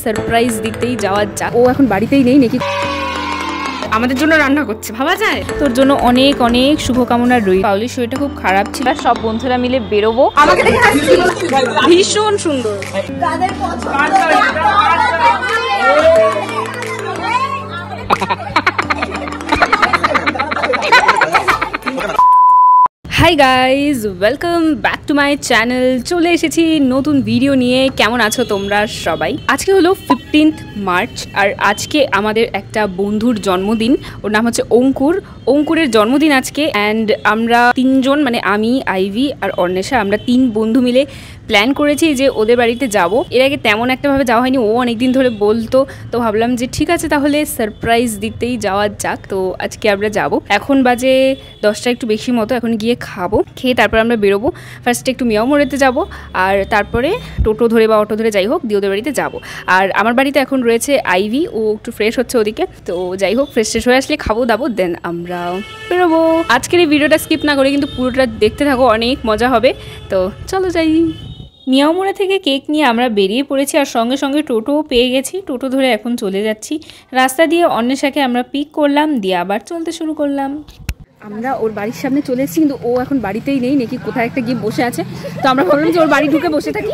Surprise দিতেই যাওয়া যাক। ও এখন বাড়িতেই নেই নাকি, আমাদের জন্য রান্না করছে, ভাবা যায়। তোর জন্য অনেক অনেক শুভকামনা রইল। পাউলির শরীরটা খুব খারাপ ছিল, সব বন্ধুরা মিলে বেরোবো। আমাকে দেখে হাসছি, ভীষণ সুন্দর। Hi guys, welcome back to my channel. চলে এসেছি নতুন ভিডিও নিয়ে। কেমন আছো তোমরা সবাই? আজকে হলো 15 মার্চ আর আজকে আমাদের একটা বন্ধুর জন্মদিন। ওর নাম হচ্ছে অঙ্কুর। অঙ্কুরের জন্মদিন আজকে। অ্যান্ড আমরা তিনজন, মানে আমি, আইভি আর অর্ণেশা, আমরা তিন বন্ধু মিলে প্ল্যান করেছি যে ওদের বাড়িতে যাব। এর আগে তেমন একটাভাবে যাওয়া হয়নি, ও অনেকদিন ধরে বলতো, তো ভাবলাম যে ঠিক আছে তাহলে সারপ্রাইজ দিতেই যাওয়া যাক। তো আজকে আমরা যাব। এখন বাজে 10টা একটু বেশি মতো। এখন গিয়ে খাবো, খেয়ে তারপর আমরা বেরোবো। ফার্স্টে একটু মিয়াও মোড়েতে যাব, আর তারপরে টোটো ধরে বা অটো ধরে যাই হোক দিয়ে ওদের বাড়িতে যাব। আর আমার বাড়িতে এখন রয়েছে আইভি, ও একটু ফ্রেশ হচ্ছে ওদিকে। তো যাই হোক, ফ্রেশ শেষ হয়ে আসলে খাবো দাবো, দেন আমরা বেরোবো। আজকের এই ভিডিওটা স্কিপ না করে কিন্তু পুরোটা দেখতে থাকো, অনেক মজা হবে। তো চলো যাই। মিয়ামোড়া থেকে কেক নিয়ে আমরা বেরিয়ে পড়েছি, আর সঙ্গে সঙ্গে টোটোও পেয়ে গেছি। টোটো ধরে এখন চলে যাচ্ছি। রাস্তা দিয়ে অন্বেষাকে আমরা পিক করলাম, দিয়ে আবার চলতে শুরু করলাম। আমরা ওর বাড়ির সামনে চলে এসেছি, কিন্তু ও এখন বাড়িতেই নেই নাকি, কোথায় একটা গিয়ে বসে আছে। তো আমরা ভাবলাম যে ওর বাড়ি ঢুকে বসে থাকি।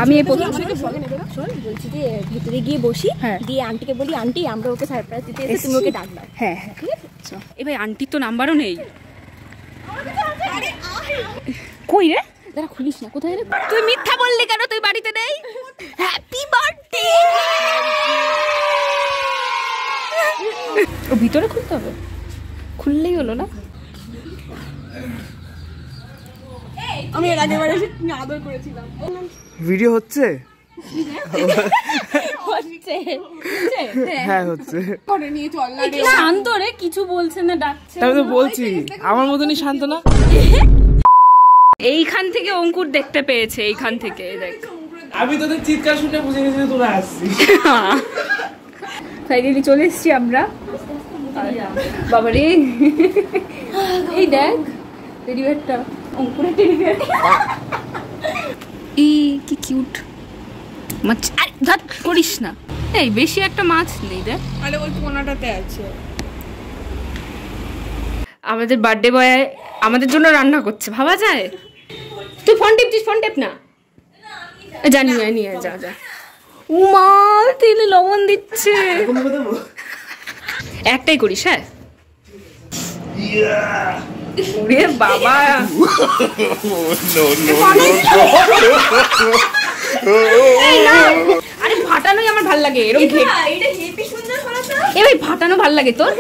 আমি এই বলছি যে ভিতরে গিয়ে বসি, দিয়ে আন্টিকে বলি আন্টি আমরা ওকে সারপ্রাইজ দিতে এসেছি, তুমি ওকে ডাকবা। হ্যাঁ হ্যাঁ, ঠিক আছে। এই ভাই, আন্টির তো নাম্বারও নেই। কই রে? দাঁড়া, খুলিস না। কোথায় রে? তুই মিথ্যা বললি কেন? তুই বাড়িতে নেই। Happy birthday. ও ভিতরে খুলতে হবে, খুললেই হলো না। আমি এর আগেবার এসে আদর করেছিলাম। ভিডিও হচ্ছে? হ্যাঁ হচ্ছে। শান্ত রে, কিছু বলছে না, ডাকছে। আমি তো বলছি আমার মতনই শান্ত না। এইখান থেকে অঙ্কুর দেখতে পেয়েছে, এইখান থেকে দেখ। আমি তোদের চিৎকার শুনে বুঝে গেছি তোরা আসছিস। ফাইনালি চলে এসেছি আমরা। বাবারে, এই দেখ টেডিবিয়ারটা, অঙ্কুরের টেডিবিয়ার। এই কি কিউট মাছ। আরে ধর, করিস না। এই বেশি একটা মাছ নেই, দেখ। আরে ওই কোনাটাতে আছে। আমাদের বার্থডে বয় আমাদের জন্য রান্না করছে, ভাবা যায়। তুই ফোন টিপছিস? ফোন টেপ না, জানি না, নিয়ে যা যা। উমা, তেলে লবণ দিচ্ছে। একটাই করিস? হ্যাঁ। ওরে বাবা, আরে ফাটানোই আমার ভাল লাগে। এরকম এ ভাই, ফাটানো ভাল লাগে তোর?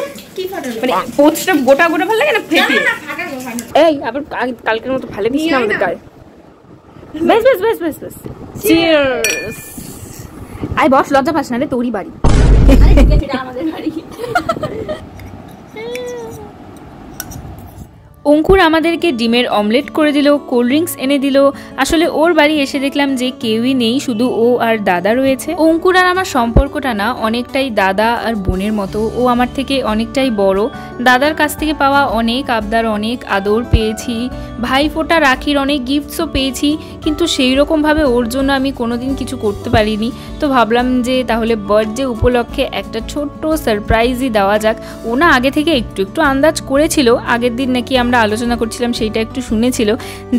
মানে পোস্টটা গোটা গোটা ভাল লাগে না ফেটে? এই আবার কালকের মতো ফালে দিস না আমাদের গায়ে। বেশ বেশ বেশ বেশ বেশ, চিয়ার্স। আই বস, লজ্জা পাস না রে, তোরই বাড়ি। আমাদের বাড়ি। অঙ্কুর আমাদেরকে ডিমের অমলেট করে দিল, কোল্ড ড্রিঙ্কস এনে দিল। আসলে ওর বাড়ি এসে দেখলাম যে কেউই নেই, শুধু ও আর দাদা রয়েছে। অঙ্কুর আর আমার সম্পর্কটা না অনেকটাই দাদা আর বোনের মতো। ও আমার থেকে অনেকটাই বড়। দাদার কাছ থেকে পাওয়া অনেক আবদার, অনেক আদর পেয়েছি। ভাইফোঁটা, রাখির অনেক গিফটসও পেয়েছি, কিন্তু সেই রকমভাবে ওর জন্য আমি কোনোদিন কিছু করতে পারিনি। তো ভাবলাম যে তাহলে বার্থডে উপলক্ষে একটা ছোট্ট সারপ্রাইজই দেওয়া যাক। ও না আগে থেকে একটু একটু আন্দাজ করেছিল, আগের দিন নাকি আমরা আলোচনা করছিলাম, সেইটা একটু শুনেছিল।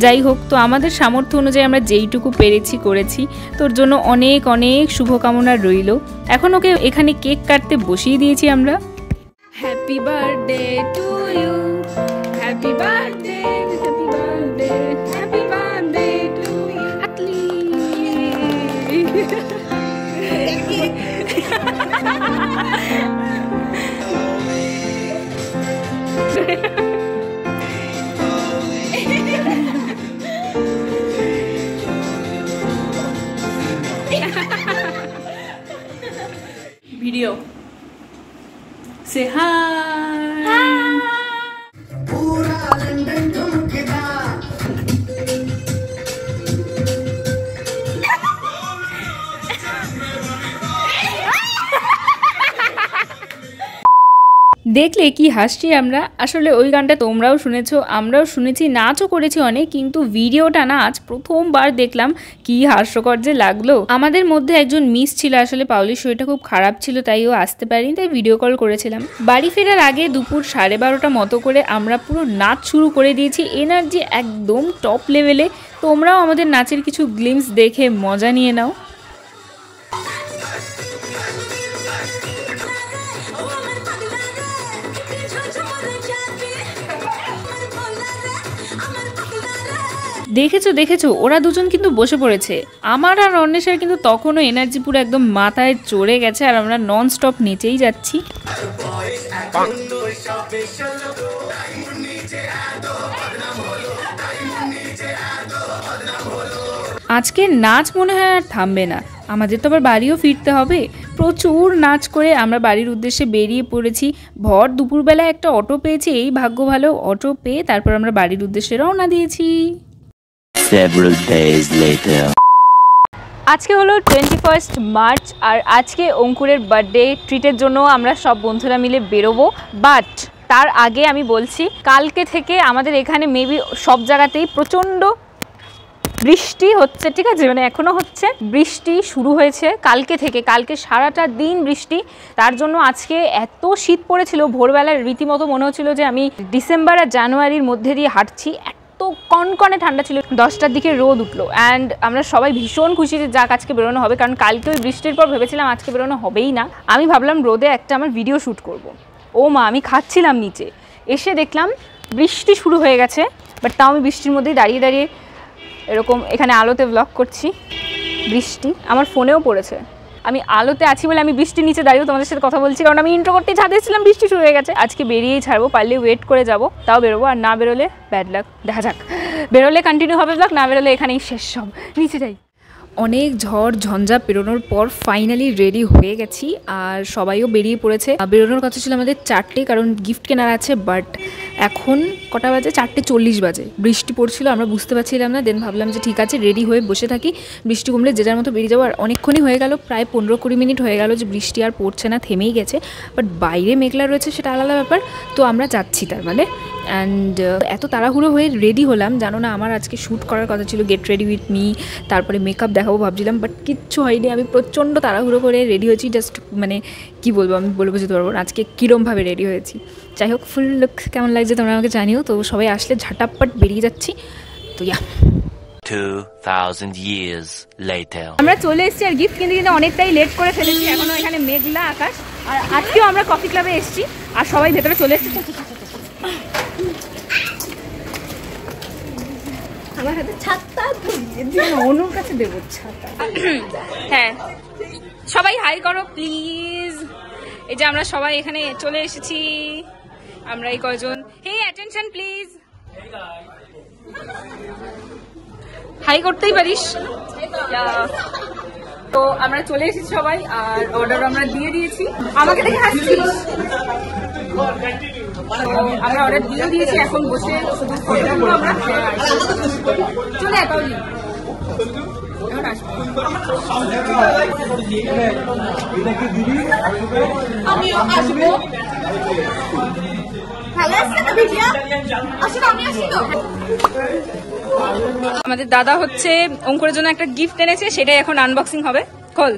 যাই হোক, তো আমাদের সামর্থ্য অনুযায়ী আমরা যেইটুকু পেরেছি করেছি। তোর জন্য অনেক অনেক শুভকামনা রইল। এখন ওকে এখানে কেক কাটতে বসিয়ে দিয়েছি আমরা। Happy birthday to you, happy birthday, happy birthday, happy birthday to you. হাতলি ভিডিও সে হাই। দেখলে কি হাসছি আমরা। আসলে ওই গানটা তোমরাও শুনেছো, আমরাও শুনেছি, নাচও করেছি অনেক, কিন্তু ভিডিওটা না আজ প্রথমবার দেখলাম, কি হাস্যকর যে লাগলো। আমাদের মধ্যে একজন মিস ছিল, আসলে পাউলির শরীরটা খুব খারাপ ছিল, তাই ও আসতে পারিনি, তাই ভিডিও কল করেছিলাম। বাড়ি ফেরার আগে দুপুর 12:30 মতো করে আমরা পুরো নাচ শুরু করে দিয়েছি, এনার্জি একদম টপ লেভেলে। তোমরাও আমাদের নাচের কিছু গ্লিমস দেখে মজা নিয়ে নাও। দেখেছো ওরা দুজন কিন্তু বসে পড়েছে। আমার আর অন্বেষার কিন্তু তখনও এনার্জি পুরো একদম মাথায় চড়ে গেছে, আর আমরা নন স্টপ নেচেই যাচ্ছি। আজকের নাচ মনে হয় আর থামবে না, আমাদের তো আবার বাড়িও ফিরতে হবে। প্রচুর নাচ করে আমরা বাড়ির উদ্দেশ্যে বেরিয়ে পড়েছি। ভর দুপুরবেলা একটা অটো পেয়েছি, এই ভাগ্য ভালো, অটো পেয়ে তারপর আমরা বাড়ির উদ্দেশ্যে রওনা দিয়েছি। Several days later. আজকে হলো 21 মার্চ, আর আজকে অঙ্কুরের বার্থডে ট্রিটের জন্য আমরা সব বন্ধুরা মিলে বেরোবো। বাট তার আগে আমি বলছি, কালকে থেকে আমাদের এখানে মেবি সব জায়গাতেই প্রচণ্ড বৃষ্টি হচ্ছে, ঠিক আছে, মানে এখনও হচ্ছে, বৃষ্টি শুরু হয়েছে কালকে থেকে, কালকে সারাটা দিন বৃষ্টি। তার জন্য আজকে এত শীত পড়েছিল, ভোরবেলার রীতিমতো মনে হচ্ছিল যে আমি ডিসেম্বর আর জানুয়ারির মধ্যে দিয়ে হাঁটছি, তো কনকনে ঠান্ডা ছিল। 10টার দিকে রোদ উঠলো, অ্যান্ড আমরা সবাই ভীষণ খুশি যে যাক আজকে বেরোনো হবে, কারণ কালকে ওই বৃষ্টির পর ভেবেছিলাম আজকে বেরোনো হবেই না। আমি ভাবলাম রোদে একটা আমার ভিডিও শ্যুট করব। ও মা, আমি খাচ্ছিলাম নিচে, এসে দেখলাম বৃষ্টি শুরু হয়ে গেছে, বাট তাও আমি বৃষ্টির মধ্যেই দাঁড়িয়ে দাঁড়িয়ে এরকম এখানে আলোতে ব্লগ করছি। বৃষ্টি আমার ফোনেও পড়েছে, আমি আলোতে আছি বলে আমি বৃষ্টির নিচে দাঁড়িয়েও তোমাদের সাথে কথা বলছি, কারণ আমি ইন্ট্রো করতেই ছাদে ছিলাম, বৃষ্টি শুরু হয়ে গেছে। আজকে বেরিয়েই ছাড়বো, পারলে ওয়েট করে যাব, তাও বেরোবো, আর না বেরোলে ব্যাড লাক, দেখা যাক। বেরোলে কন্টিনিউ হবে ব্লগ, না বেরোলে এখানেই শেষ সব। নিচে যাই। অনেক ঝড় ঝঞ্ঝা পেরোনোর পর ফাইনালি রেডি হয়ে গেছি, আর সবাইও বেরিয়ে পড়েছে। বেরোনোর কথা ছিল আমাদের 4টে, কারণ গিফট কেনার আছে, বাট এখন কটা বাজে? 4:40 বাজে। বৃষ্টি পড়ছিল, আমরা বুঝতে পারছিলাম না। দেন ভাবলাম যে ঠিক আছে, রেডি হয়ে বসে থাকি, বৃষ্টি কমলে যে যার মতো বেরিয়ে যাবো। আর অনেকক্ষণই হয়ে গেল, প্রায় 15-20 মিনিট হয়ে গেল যে বৃষ্টি আর পড়ছে না, থেমেই গেছে। বাট বাইরে মেঘলা রয়েছে, সেটা আলাদা ব্যাপার। তো আমরা যাচ্ছি তার মানে। অ্যান্ড এত তাড়াহুড়ো হয়ে রেডি হলাম, জানো না, আমার আজকে শ্যুট করার কথা ছিল, গেট রেডি উইথ মি, তারপরে মেকআপ দেখাবো ভাবছিলাম, বাট কিচ্ছু হয়নি। আমি প্রচণ্ড তাড়াহুড়ো করে রেডি হয়েছি, জাস্ট মানে কি বলবো, আমি বলে বুঝতে পারবো না আজকে কীরমভাবে রেডি হয়েছি। যাই হোক, ফুল লুক কেমন লাগছে তোমরা আমাকে জানিও। তো সবাই আসলে ঝাটাপ্পাট বেরিয়ে যাচ্ছি। তো 2000 years later. আমরা চলে এসেছি, আর গিফট কিনতে কিনতে অনেকটাই লেট করে ফেলেছি। এখনও এখানে মেঘলা আকাশ, আর আজকেও আমরা কফি ক্লাবে এসেছি, আর সবাই ভেতরে চলে এসেছি। আমার হাতে ছাতা, অনুর কাছে দেবো ছাতা। হ্যাঁ, সবাই হাই করো প্লিজ। এই যে আমরা সবাই এখানে চলে এসেছি, আমরা এই কয়জন। হে অ্যাটেনশন প্লিজ, হাই করতেই পারিস। তো আমরা চলে এসেছি সবাই, আর অর্ডার আমরা দিয়ে দিয়েছি। আমাকে দেখে হাসছিস? আমরা অর্ডার দিয়ে দিয়েছি, এখন বসে শুধু ফটো তুলবো আমরা। চলে আয় পাউলি, এখন আসবো। আমিও আসবো। আমাদের দাদা হচ্ছে অঙ্কুরের জন্য একটা গিফট এনেছে, সেটাই এখন আনবক্সিং হবে। খোল।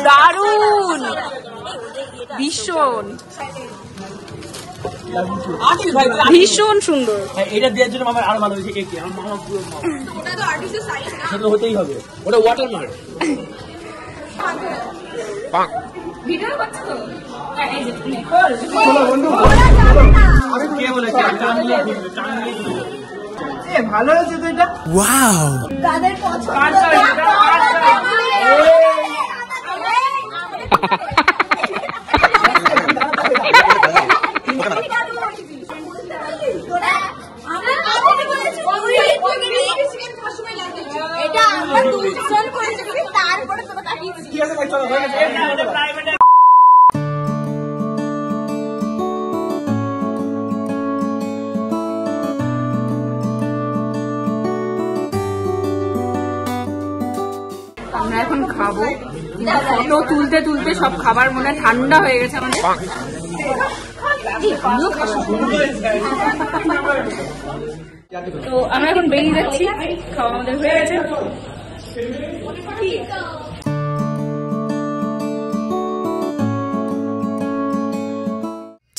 দারুন, ভীষণ ভীষণ সুন্দর। এটা দেওয়ার জন্য আমার আরো ভালো হয়েছে। কেক আমার মামা পুরো ওটা তো আর্টিস্টের সাইজ না, সেটা হতেই হবে, ওটা ওয়াটারমার্ক। ভিডিও করছ তো? চলো বন্ধু, কে বলেছে এ ভালো হয়েছে তো এটা? ওয়াও, কাদের পছন্দ? এটা আমরা এখন খাবো, ফটো তুলতে তুলতে সব খাবার মনে হয় ঠান্ডা হয়ে গেছে আমাদের। তো আমরা এখন বেরিয়ে যাচ্ছি, খাওয়া আমাদের হয়ে গেছে।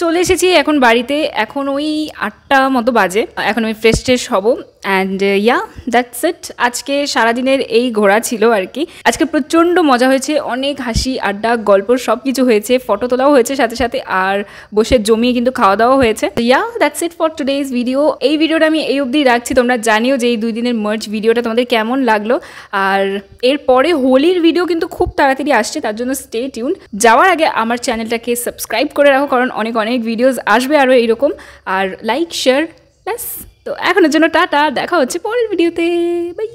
চলে এসেছি এখন বাড়িতে, এখন ওই 8টা মতো বাজে। এখন আমি ফ্রেশ ট্রেশ হবো অ্যান্ড ইয়া দ্যাটস ইট। আজকে সারাদিনের এই ঘোরা ছিল আর কি। আজকে প্রচণ্ড মজা হয়েছে, অনেক হাসি আড্ডা গল্প সব কিছু হয়েছে, ফটো তোলাও হয়েছে সাথে সাথে, আর বসে জমিয়ে কিন্তু খাওয়া দাওয়া হয়েছে। Yeah that's it for today's video. এই ভিডিওটা আমি এই অবধি রাখছি, তোমরা জানিও যে এই 2 দিনের মার্চ ভিডিওটা তোমাদের কেমন লাগলো। আর এরপরে হোলির ভিডিও কিন্তু খুব তাড়াতাড়ি আসছে, তার জন্য স্টে টিউন। যাওয়ার আগে আমার চ্যানেলটাকে সাবস্ক্রাইব করে রাখো, কারণ অনেক ভিডিওস আসবে আরও এইরকম। আর লাইক শেয়ার ব্যাস। তো এখনের জন্য টাটা, দেখা হচ্ছে পরের ভিডিওতে, বাই।